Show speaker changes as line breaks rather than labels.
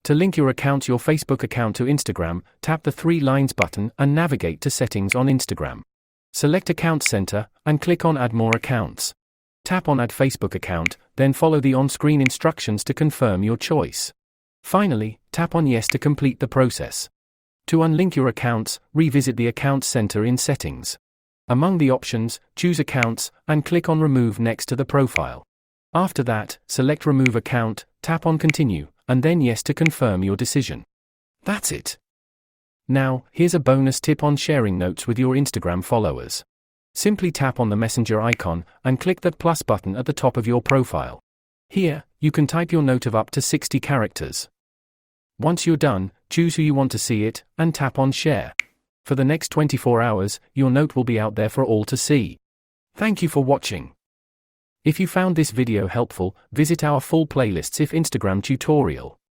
To link your Facebook account to Instagram, tap the 3 lines button and navigate to Settings on Instagram. Select Account Center, and click on Add More Accounts. Tap on Add Facebook Account, then follow the on-screen instructions to confirm your choice. Finally, tap on Yes to complete the process. To unlink your accounts, revisit the Account Center in Settings. Among the options, choose Accounts, and click on Remove next to the profile. After that, select Remove Account, tap on Continue, and then Yes to confirm your decision. That's it. Now, here's a bonus tip on sharing notes with your Instagram followers. Simply tap on the messenger icon, and click that plus button at the top of your profile. Here, you can type your note of up to 60 characters. Once you're done, choose who you want to see it, and tap on Share. For the next 24 hours, your note will be out there for all to see. Thank you for watching. If you found this video helpful, visit our full playlists if Instagram tutorial.